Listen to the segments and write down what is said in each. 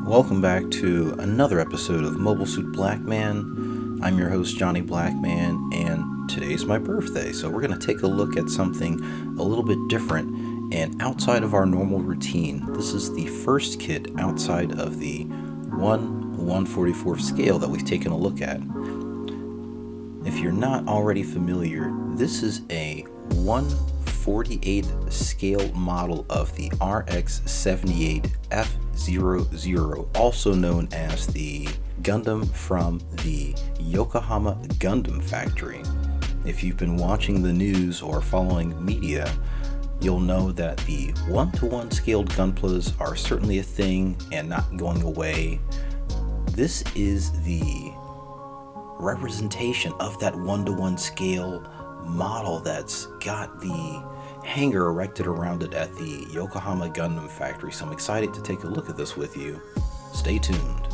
Welcome back to another episode of Mobile Suit Blackman. I'm your host, Johnny Blackman, and today's my birthday, so we're going to take a look at something a little bit different and outside of our normal routine. This is the first kit outside of the 1/144th scale that we've taken a look at. If you're not already familiar, this is a 1/48 scale model of the RX-78F00, also known as the Gundam from the Yokohama Gundam Factory. If you've been watching the news or following media, you'll know that the 1-to-1 scaled Gunplas are certainly a thing and not going away. This is the representation of that 1-to-1 scale model that's got the hangar erected around it at the Yokohama Gundam Factory, so I'm excited to take a look at this with you. Stay tuned.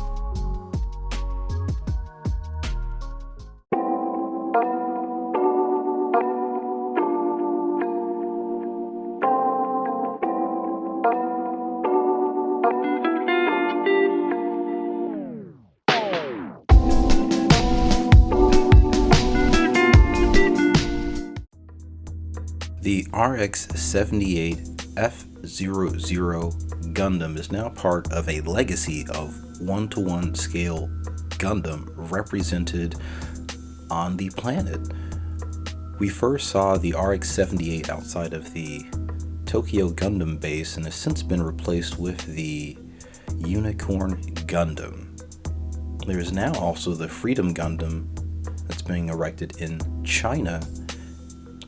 The RX-78F00 Gundam is now part of a legacy of 1-to-1 scale Gundam represented on the planet. We first saw the RX-78 outside of the Tokyo Gundam base and has since been replaced with the Unicorn Gundam. There is now also the Freedom Gundam that's being erected in China.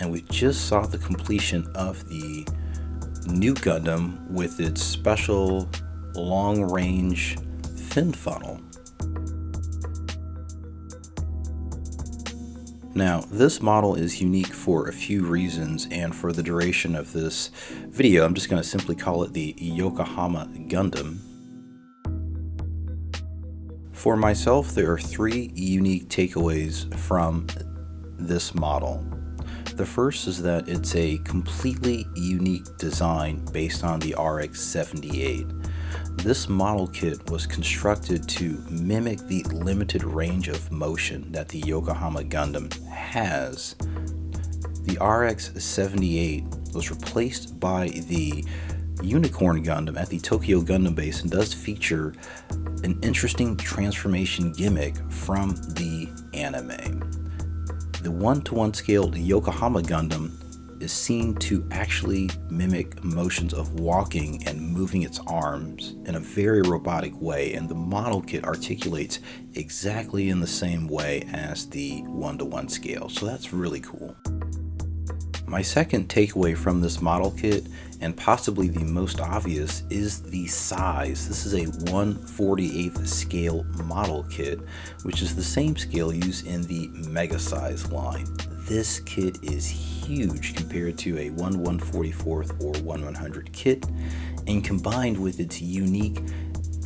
And we just saw the completion of the new Gundam with its special long-range fin funnel. Now, this model is unique for a few reasons, and for the duration of this video, I'm just going to simply call it the Yokohama Gundam. For myself, there are three unique takeaways from this model. The first is that it's a completely unique design based on the RX-78. This model kit was constructed to mimic the limited range of motion that the Yokohama Gundam has. The RX-78 was replaced by the Unicorn Gundam at the Tokyo Gundam base and does feature an interesting transformation gimmick from the anime. The 1-to-1 scaled Yokohama Gundam is seen to actually mimic motions of walking and moving its arms in a very robotic way, and the model kit articulates exactly in the same way as the 1-to-1 scale, so that's really cool. My second takeaway from this model kit, and possibly the most obvious, is the size. This is a 1/48th scale model kit, which is the same scale used in the Mega Size line. This kit is huge compared to a 1/144th or 1/100 kit, and combined with its unique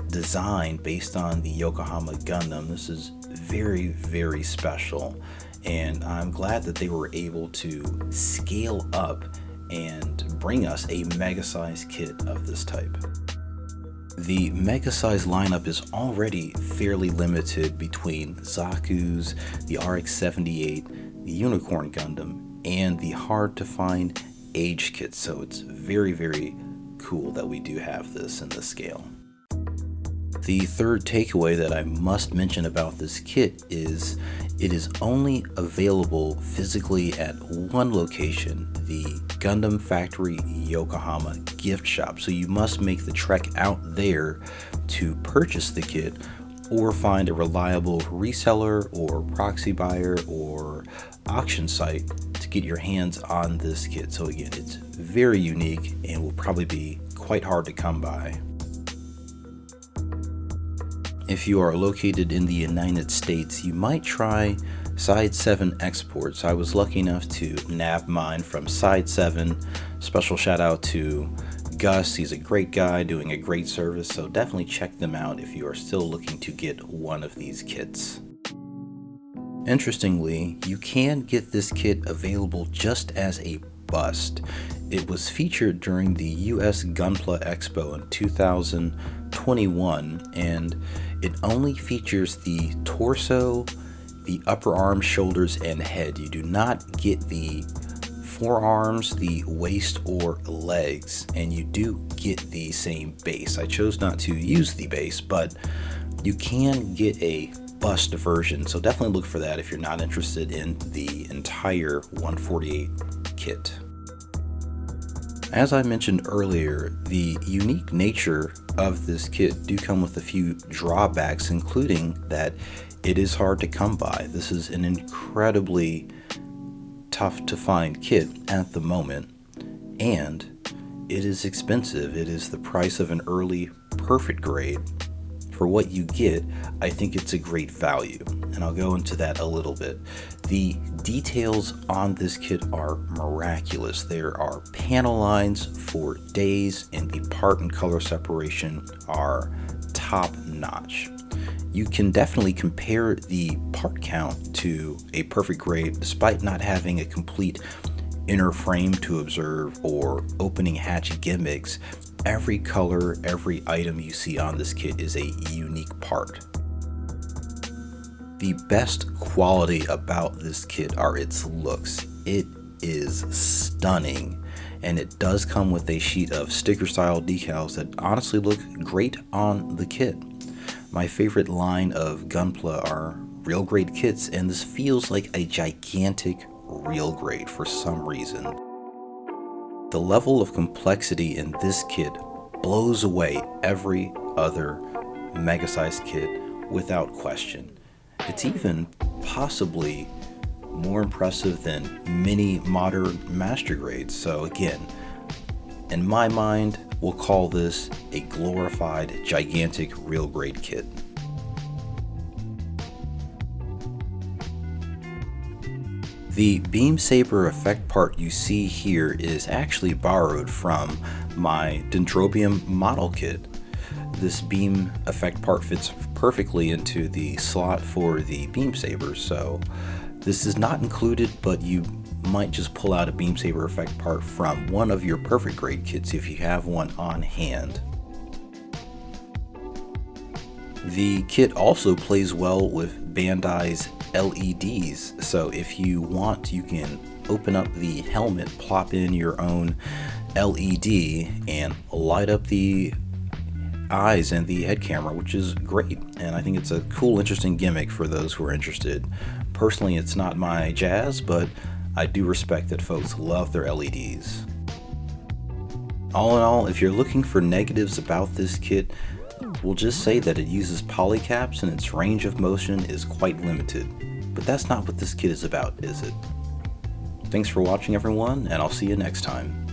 design based on the Yokohama Gundam, this is very, very special. And I'm glad that they were able to scale up and bring us a mega size kit of this type. The mega size lineup is already fairly limited between Zaku's, the RX-78, the Unicorn Gundam, and the hard to find age kit, so it's very, very cool that we do have this in this scale. The third takeaway that I must mention about this kit is it is only available physically at one location, the Gundam Factory Yokohama gift shop. So you must make the trek out there to purchase the kit or find a reliable reseller or proxy buyer or auction site to get your hands on this kit. So again, it's very unique and will probably be quite hard to come by. If you are located in the United States, you might try Side 7 exports. I was lucky enough to nab mine from Side 7. Special shout out to Gus. He's a great guy doing a great service, so definitely check them out if you are still looking to get one of these kits. Interestingly, you can get this kit available just as a Bust. It was featured during the US Gunpla Expo in 2021, and it only features the torso, the upper arms, shoulders, and head. You do not get the forearms, the waist, or legs, and you do get the same base. I chose not to use the base, but you can get a bust version, so definitely look for that if you're not interested in the entire 148 kit. As I mentioned earlier, the unique nature of this kit do come with a few drawbacks, including that it is hard to come by. This is an incredibly tough to find kit at the moment, and it is expensive. It is the price of an early perfect grade. For what you get, I think it's a great value, and I'll go into that a little bit. The details on this kit are miraculous. There are panel lines for days, and the part and color separation are top notch. You can definitely compare the part count to a perfect grade despite not having a complete inner frame to observe or opening hatch gimmicks. Every color, every item you see on this kit is a unique part. The best quality about this kit are its looks. It is stunning, and it does come with a sheet of sticker style decals that honestly look great on the kit. My favorite line of Gunpla are real grade kits, and this feels like a gigantic real grade for some reason. The level of complexity in this kit blows away every other mega-sized kit without question. It's even possibly more impressive than many modern master grades. So again, in my mind, we'll call this a glorified gigantic real grade kit. The beam saber effect part you see here is actually borrowed from my Dendrobium model kit. This beam effect part fits perfectly into the slot for the beam saber, so this is not included, but you might just pull out a beam saber effect part from one of your perfect grade kits if you have one on hand. The kit also plays well with Bandai's LEDs, so if you want, you can open up the helmet, plop in your own LED, and light up the eyes and the head camera, which is great, and I think it's a cool, interesting gimmick for those who are interested. Personally, it's not my jazz, but I do respect that folks love their LEDs. All in all, if you're looking for negatives about this kit, we'll just say that it uses polycaps and its range of motion is quite limited. But that's not what this kit is about, is it? Thanks for watching, everyone, and I'll see you next time.